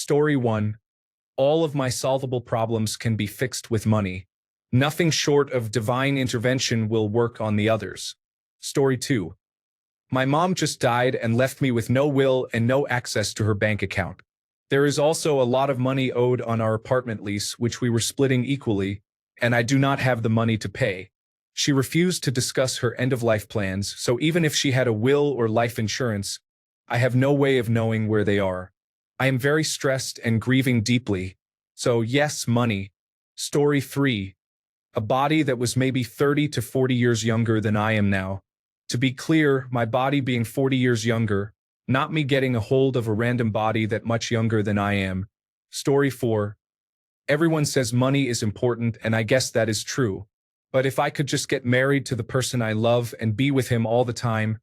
Story 1. All of my solvable problems can be fixed with money. Nothing short of divine intervention will work on the others. Story 2. My mom just died and left me with no will and no access to her bank account. There is also a lot of money owed on our apartment lease, which we were splitting equally, and I do not have the money to pay. She refused to discuss her end-of-life plans, so even if she had a will or life insurance, I have no way of knowing where they are. I am very stressed and grieving deeply. So yes, money. Story 3. A body that was maybe 30 to 40 years younger than I am now. To be clear, my body being 40 years younger, not me getting a hold of a random body that much younger than I am. Story 4. Everyone says money is important, and I guess that is true. But if I could just get married to the person I love and be with him all the time,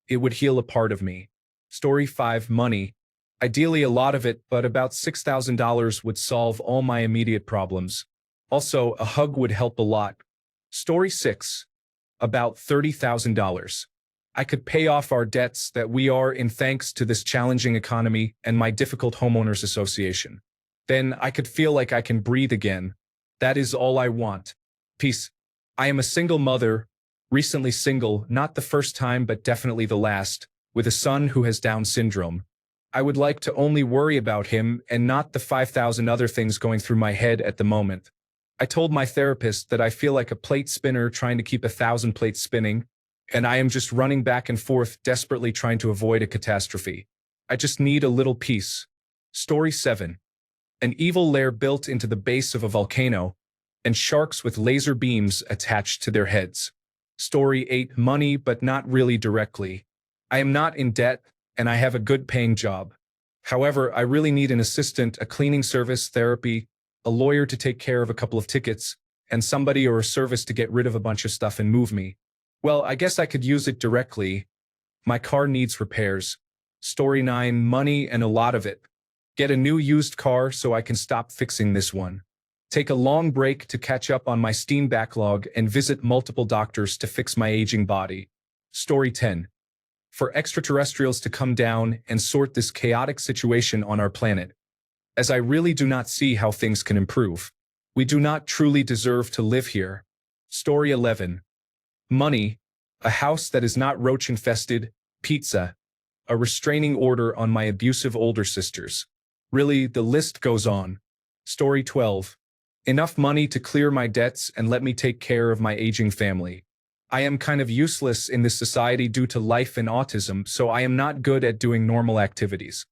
it would heal a part of me. Story 5. Money. Ideally a lot of it, but about $6,000 would solve all my immediate problems. Also, a hug would help a lot. Story 6. About $30,000. I could pay off our debts that we are in thanks to this challenging economy and my difficult homeowners association. Then I could feel like I can breathe again. That is all I want. Peace. I am a single mother, recently single, not the first time but definitely the last, with a son who has Down syndrome. I would like to only worry about him and not the 5,000 other things going through my head at the moment. I told my therapist that I feel like a plate spinner trying to keep 1,000 plates spinning, and I am just running back and forth desperately trying to avoid a catastrophe. I just need a little peace. Story 7. An evil lair built into the base of a volcano, and sharks with laser beams attached to their heads. Story 8. Money, but not really directly. I am not in debt, and I have a good-paying job. However, I really need an assistant, a cleaning service, therapy, a lawyer to take care of a couple of tickets, and somebody or a service to get rid of a bunch of stuff and move me. Well, I guess I could use it directly. My car needs repairs. Story 9. Money and a lot of it. Get a new used car so I can stop fixing this one. Take a long break to catch up on my Steam backlog and visit multiple doctors to fix my aging body. Story 10. For extraterrestrials to come down and sort this chaotic situation on our planet, as I really do not see how things can improve. We do not truly deserve to live here. Story 11. Money, a house that is not roach-infested, pizza, a restraining order on my abusive older sisters. Really, the list goes on. Story 12. Enough money to clear my debts and let me take care of my aging family. I am kind of useless in this society due to life and autism, so I am not good at doing normal activities.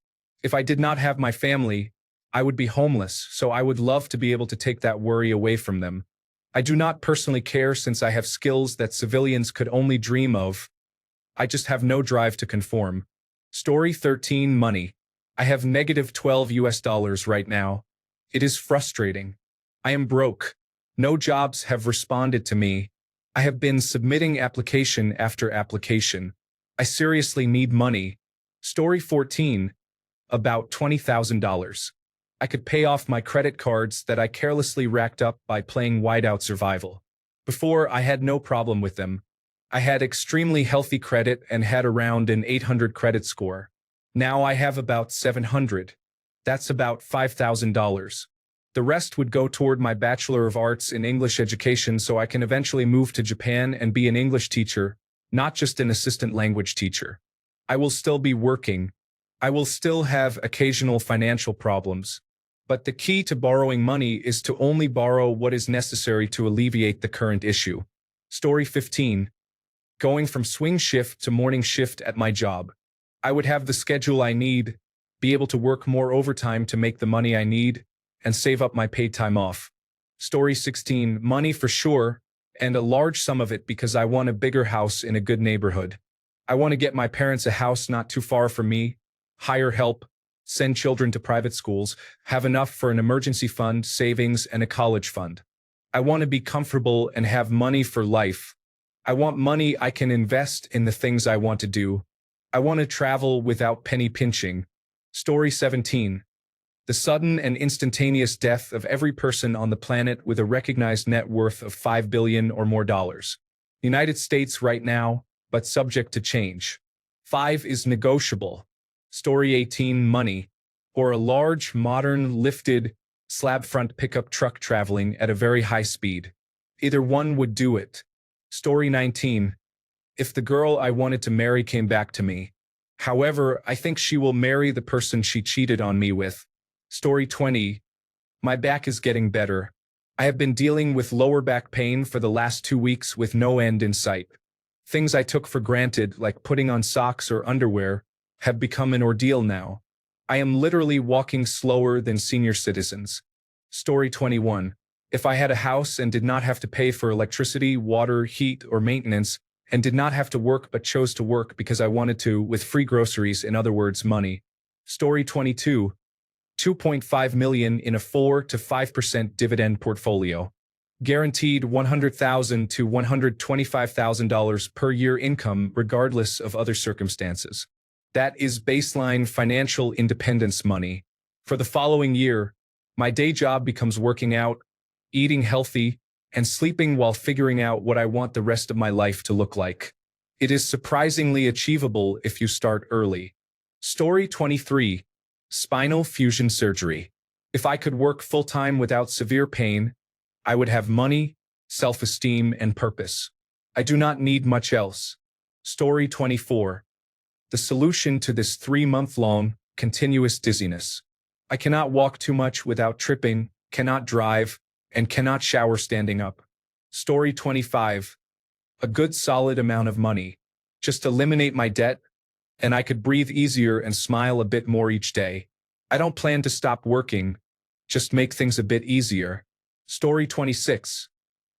If I did not have my family, I would be homeless, so I would love to be able to take that worry away from them. I do not personally care since I have skills that civilians could only dream of. I just have no drive to conform. Story 13. Money. I have negative $12 right now. It is frustrating. I am broke. No jobs have responded to me. I have been submitting application after application. I seriously need money. Story 14. About $20,000. I could pay off my credit cards that I carelessly racked up by playing Whiteout Survival. Before, I had no problem with them. I had extremely healthy credit and had around an 800 credit score. Now I have about 700. That's about $5,000. The rest would go toward my Bachelor of Arts in English Education so I can eventually move to Japan and be an English teacher, not just an assistant language teacher. I will still be working. I will still have occasional financial problems. But the key to borrowing money is to only borrow what is necessary to alleviate the current issue. Story 15. Going from swing shift to morning shift at my job. I would have the schedule I need, be able to work more overtime to make the money I need, and save up my paid time off. Story 16. Money for sure, and a large sum of it because I want a bigger house in a good neighborhood. I want to get my parents a house not too far from me, hire help, send children to private schools, have enough for an emergency fund, savings, and a college fund. I want to be comfortable and have money for life. I want money I can invest in the things I want to do. I want to travel without penny pinching. Story 17. The sudden and instantaneous death of every person on the planet with a recognized net worth of $5 billion or more. United States right now, but subject to change. 5 is negotiable. Story 18. Money. or a large, modern, lifted, slab-front pickup truck traveling at a very high speed. Either one would do it. Story 19. If the girl I wanted to marry came back to me. However, I think she will marry the person she cheated on me with. Story 20. My back is getting better. I have been dealing with lower back pain for the last 2 weeks with no end in sight. Things I took for granted, like putting on socks or underwear, have become an ordeal now. I am literally walking slower than senior citizens. Story 21. If I had a house and did not have to pay for electricity, water, heat, or maintenance, and did not have to work but chose to work because I wanted to, with free groceries, in other words, money. Story 22. 2.5 million in a 4 to 5% dividend portfolio. Guaranteed $100,000 to $125,000 per year income regardless of other circumstances. That is baseline financial independence money. For the following year, my day job becomes working out, eating healthy, and sleeping while figuring out what I want the rest of my life to look like. It is surprisingly achievable if you start early. Story 23. Spinal fusion surgery. If I could work full-time without severe pain, I would have money, self-esteem, and purpose. I do not need much else. Story 24. The solution to this 3-month-long, continuous dizziness. I cannot walk too much without tripping, cannot drive, and cannot shower standing up. Story 25. A good solid amount of money. Just eliminate my debt, and I could breathe easier and smile a bit more each day. I don't plan to stop working, just make things a bit easier. Story 26.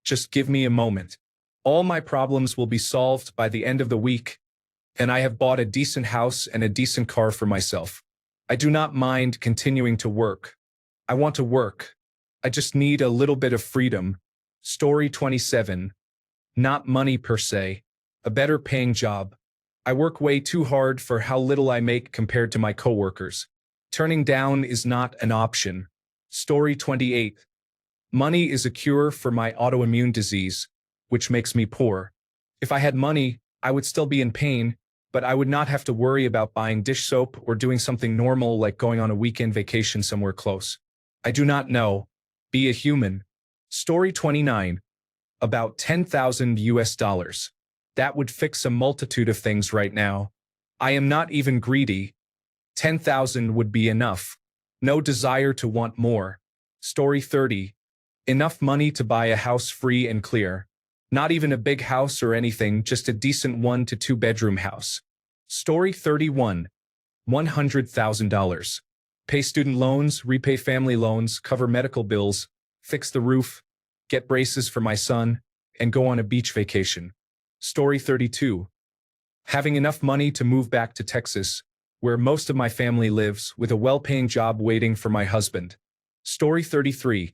Just give me a moment. All my problems will be solved by the end of the week, and I have bought a decent house and a decent car for myself. I do not mind continuing to work. I want to work. I just need a little bit of freedom. Story 27. Not money per se. A better paying job. I work way too hard for how little I make compared to my coworkers. Turning down is not an option. Story 28. Money is a cure for my autoimmune disease, which makes me poor. If I had money, I would still be in pain, but I would not have to worry about buying dish soap or doing something normal like going on a weekend vacation somewhere close. I do not know. Be a human. Story 29. About 10,000 US dollars. That would fix a multitude of things right now. I am not even greedy. 10,000 would be enough. No desire to want more. Story 30. Enough money to buy a house free and clear. Not even a big house or anything, just a decent 1 to 2 bedroom house. Story 31. $100,000. Pay student loans, repay family loans, cover medical bills, fix the roof, get braces for my son, and go on a beach vacation. Story 32. Having enough money to move back to Texas, where most of my family lives, with a well-paying job waiting for my husband. Story 33.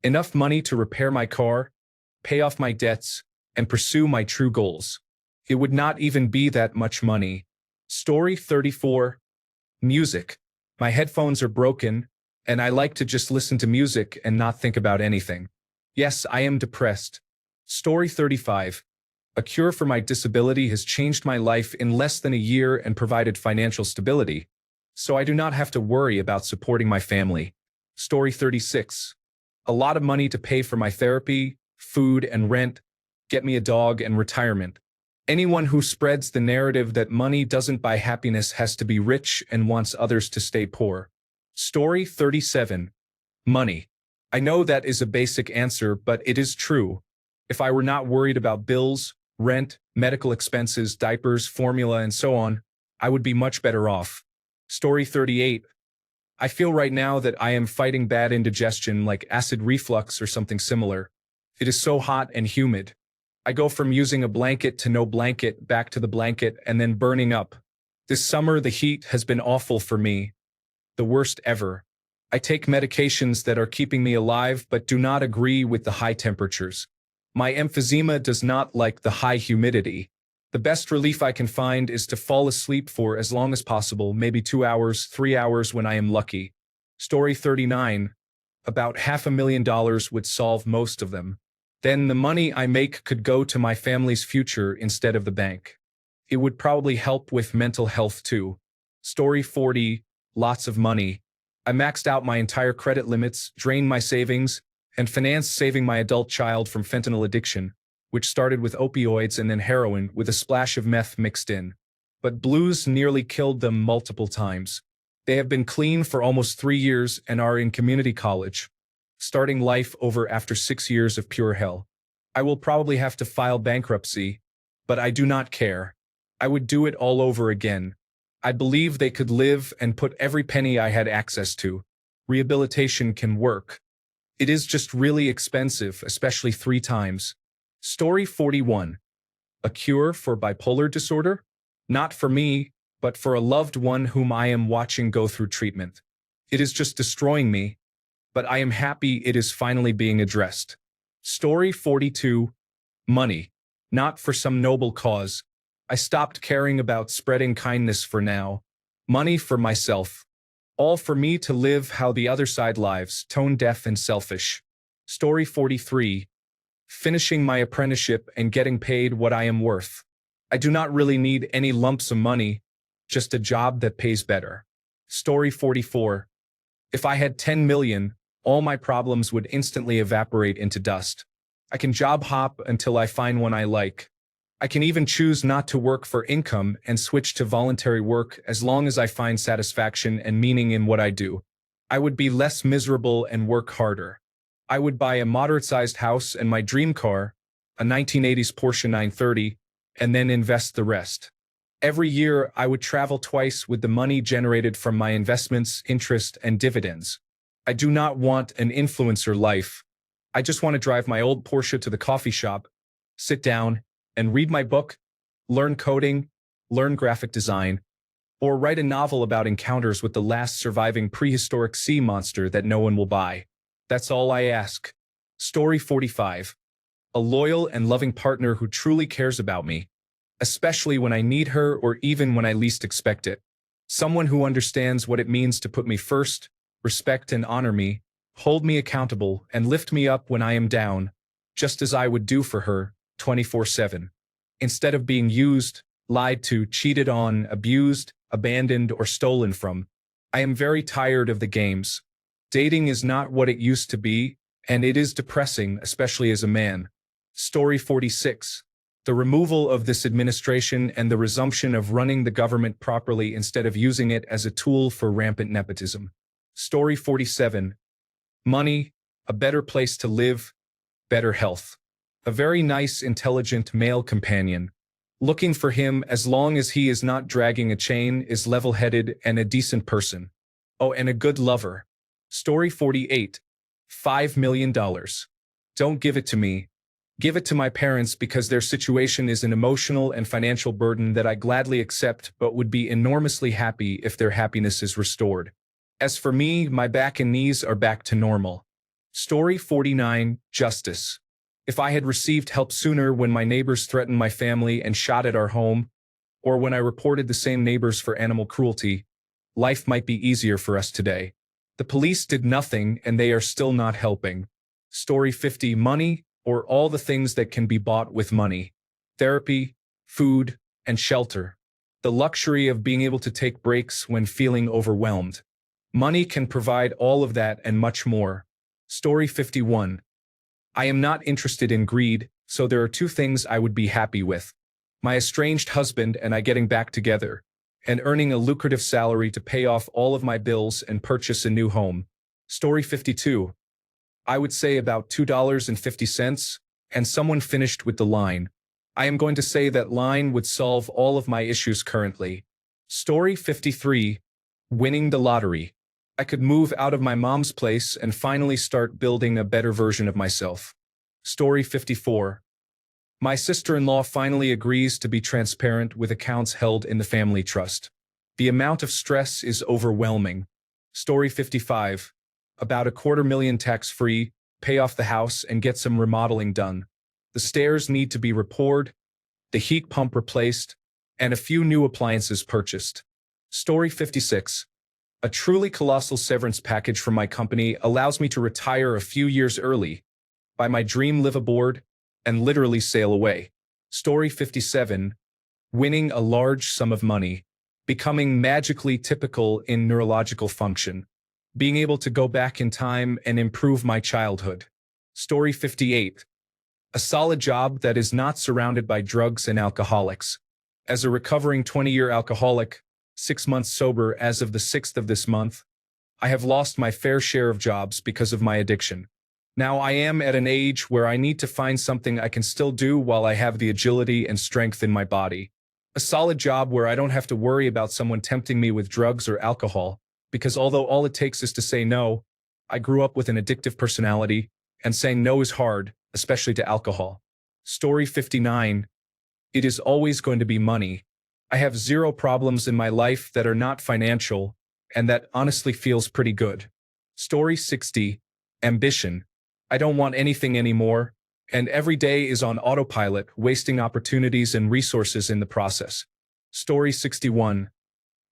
Enough money to repair my car, pay off my debts, and pursue my true goals. It would not even be that much money. Story 34. Music. My headphones are broken, and I like to just listen to music and not think about anything. Yes, I am depressed. Story 35. A cure for my disability has changed my life in less than a year and provided financial stability, so I do not have to worry about supporting my family. Story 36. A lot of money to pay for my therapy, food and rent, get me a dog and retirement. Anyone who spreads the narrative that money doesn't buy happiness has to be rich and wants others to stay poor. Story 37. Money. I know that is a basic answer, but it is true. If I were not worried about bills, rent, medical expenses, diapers, formula, and so on, I would be much better off. Story 38. I feel right now that I am fighting bad indigestion like acid reflux or something similar. It is so hot and humid. I go from using a blanket to no blanket, back to the blanket, and then burning up. This summer, the heat has been awful for me. The worst ever. I take medications that are keeping me alive but do not agree with the high temperatures. My emphysema does not like the high humidity. The best relief I can find is to fall asleep for as long as possible, maybe 2 hours, 3 hours when I am lucky. Story 39. About $500,000 would solve most of them. Then the money I make could go to my family's future instead of the bank. It would probably help with mental health too. Story 40. Lots of money. I maxed out my entire credit limits, drained my savings, and financed saving my adult child from fentanyl addiction, which started with opioids and then heroin with a splash of meth mixed in. But blues nearly killed them multiple times. They have been clean for almost 3 years and are in community college, starting life over after 6 years of pure hell. I will probably have to file bankruptcy, but I do not care. I would do it all over again. I believe they could live and put every penny I had access to. Rehabilitation can work. It is just really expensive, especially 3 times. Story 41. A cure for bipolar disorder? Not for me, but for a loved one whom I am watching go through treatment. It is just destroying me, but I am happy it is finally being addressed. Story 42. Money. Not for some noble cause. I stopped caring about spreading kindness for now. Money for myself. All for me to live how the other side lives, tone deaf and selfish. Story 43. Finishing my apprenticeship and getting paid what I am worth. I do not really need any lumps of money, just a job that pays better. Story 44. If I had 10 million, all my problems would instantly evaporate into dust. I can job hop until I find one I like. I can even choose not to work for income and switch to voluntary work as long as I find satisfaction and meaning in what I do. I would be less miserable and work harder. I would buy a moderate-sized house and my dream car, a 1980s Porsche 930, and then invest the rest. Every year, I would travel twice with the money generated from my investments, interest, and dividends. I do not want an influencer life. I just want to drive my old Porsche to the coffee shop, sit down, and read my book, learn coding, learn graphic design, or write a novel about encounters with the last surviving prehistoric sea monster that no one will buy. That's all I ask. Story 45. A loyal and loving partner who truly cares about me, especially when I need her or even when I least expect it. Someone who understands what it means to put me first, respect and honor me, hold me accountable, and lift me up when I am down, just as I would do for her, 24/7. Instead of being used, lied to, cheated on, abused, abandoned, or stolen from. I am very tired of the games. Dating is not what it used to be, and it is depressing, especially as a man. Story 46. The removal of this administration and the resumption of running the government properly instead of using it as a tool for rampant nepotism. Story 47. Money, a better place to live, better health. A very nice, intelligent male companion. Looking for him as long as he is not dragging a chain, is level-headed and a decent person. Oh, and a good lover. Story 48. $5 million. Don't give it to me. Give it to my parents because their situation is an emotional and financial burden that I gladly accept but would be enormously happy if their happiness is restored. As for me, my back and knees are back to normal. Story 49. Justice. If I had received help sooner when my neighbors threatened my family and shot at our home, or when I reported the same neighbors for animal cruelty, life might be easier for us today. The police did nothing and they are still not helping. Story 50. Money, or all the things that can be bought with money. Therapy, food, and shelter. The luxury of being able to take breaks when feeling overwhelmed. Money can provide all of that and much more. Story 51. I am not interested in greed, so there are 2 things I would be happy with. My estranged husband and I getting back together, and earning a lucrative salary to pay off all of my bills and purchase a new home. Story 52. I would say about $2.50, and someone finished with the line. I am going to say that line would solve all of my issues currently. Story 53. Winning the lottery. I could move out of my mom's place and finally start building a better version of myself. Story 54. My sister-in-law finally agrees to be transparent with accounts held in the family trust. The amount of stress is overwhelming. Story 55. About $250,000 tax-free, pay off the house and get some remodeling done. The stairs need to be repaired, the heat pump replaced, and a few new appliances purchased. Story 56. A truly colossal severance package from my company allows me to retire a few years early, buy my dream liveaboard, and literally sail away. Story 57. Winning a large sum of money, becoming magically typical in neurological function. being able to go back in time and improve my childhood. Story 58. A solid job that is not surrounded by drugs and alcoholics. As a recovering 20-year alcoholic, 6 months sober as of the 6th of this month, I have lost my fair share of jobs because of my addiction. Now I am at an age where I need to find something I can still do while I have the agility and strength in my body. A solid job where I don't have to worry about someone tempting me with drugs or alcohol, because although all it takes is to say no, I grew up with an addictive personality, and saying no is hard, especially to alcohol. Story 59. It is always going to be money. I have zero problems in my life that are not financial, and that honestly feels pretty good. Story 60. Ambition. I don't want anything anymore, and every day is on autopilot, wasting opportunities and resources in the process. Story 61.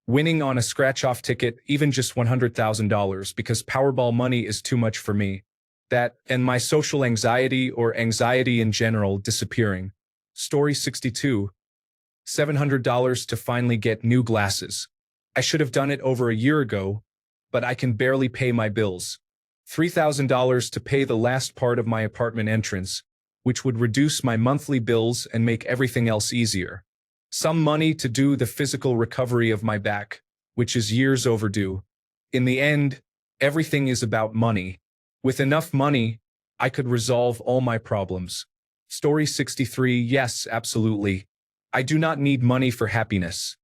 Winning on a scratch-off ticket, even just $100,000, because Powerball money is too much for me. That, and my social anxiety or anxiety in general disappearing. Story 62. $700 to finally get new glasses. I should have done it over a year ago, but I can barely pay my bills. $3,000 to pay the last part of my apartment entrance, which would reduce my monthly bills and make everything else easier. Some money to do the physical recovery of my back, which is years overdue. In the end, everything is about money. With enough money, I could resolve all my problems. Story 63. Yes, absolutely. I do not need money for happiness.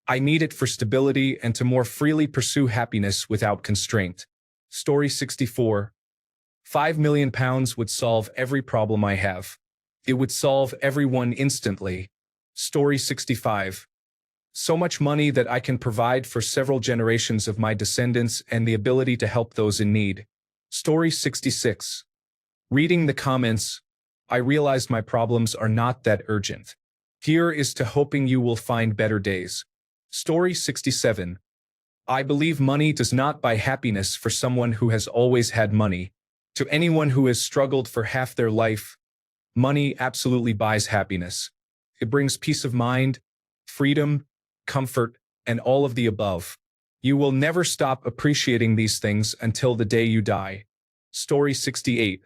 I need it for stability and to more freely pursue happiness without constraint. Story 64. £5 million would solve every problem I have. It would solve everyone instantly. Story 65. So much money that I can provide for several generations of my descendants and the ability to help those in need. Story 66. Reading the comments, I realized my problems are not that urgent. Here is to hoping you will find better days. Story 67. I believe money does not buy happiness for someone who has always had money. To anyone who has struggled for half their life, money absolutely buys happiness. It brings peace of mind, freedom, comfort, and all of the above. You will never stop appreciating these things until the day you die. Story 68.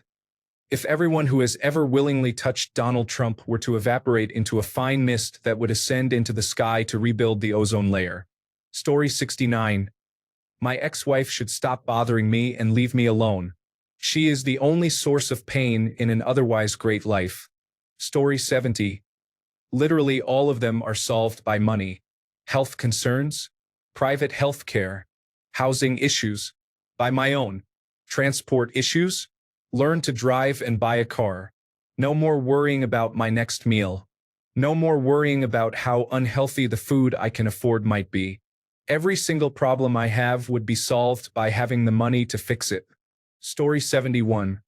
If everyone who has ever willingly touched Donald Trump were to evaporate into a fine mist that would ascend into the sky to rebuild the ozone layer. Story 69. My ex-wife should stop bothering me and leave me alone. She is the only source of pain in an otherwise great life. Story 70. Literally all of them are solved by money. Health concerns, private health care, housing issues, by my own. Transport issues, learn to drive and buy a car. No more worrying about my next meal. No more worrying about how unhealthy the food I can afford might be. Every single problem I have would be solved by having the money to fix it. Story 71.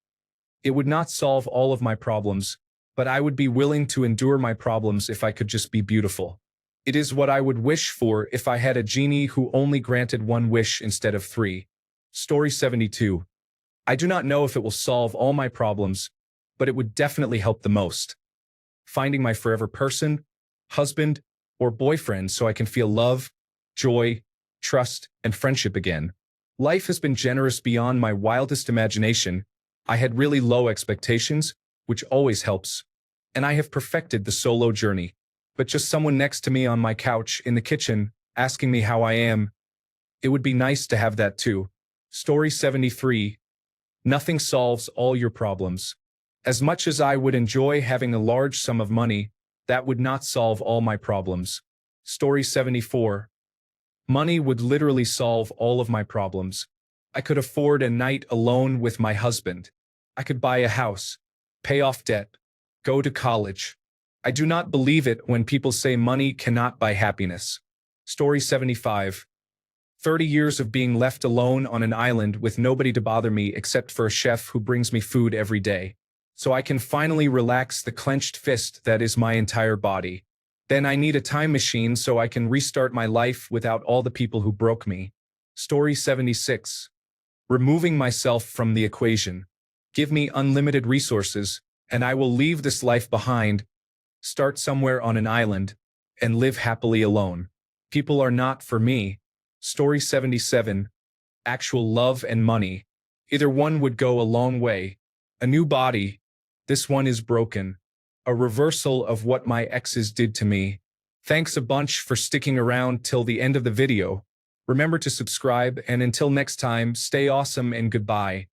It would not solve all of my problems, but I would be willing to endure my problems if I could just be beautiful. It is what I would wish for if I had a genie who only granted one wish instead of 3. Story 72. I do not know if it will solve all my problems, but it would definitely help the most. Finding my forever person, husband, or boyfriend so I can feel love, joy, trust, and friendship again. Life has been generous beyond my wildest imagination. I had really low expectations, which always helps. And I have perfected the solo journey. But just someone next to me on my couch in the kitchen, asking me how I am. It would be nice to have that too. Story 73. Nothing solves all your problems. As much as I would enjoy having a large sum of money, that would not solve all my problems. Story 74. Money would literally solve all of my problems. I could afford a night alone with my husband. I could buy a house, pay off debt, go to college. I do not believe it when people say money cannot buy happiness. Story 75. 30 years of being left alone on an island with nobody to bother me except for a chef who brings me food every day. So I can finally relax the clenched fist that is my entire body. Then I need a time machine so I can restart my life without all the people who broke me. Story 76. Removing myself from the equation. Give me unlimited resources, and I will leave this life behind, start somewhere on an island, and live happily alone. People are not for me. Story 77. actual love and money. Either one would go a long way. A new body. This one is broken. A reversal of what my exes did to me. Thanks a bunch for sticking around till the end of the video. Remember to subscribe, and until next time, stay awesome and goodbye.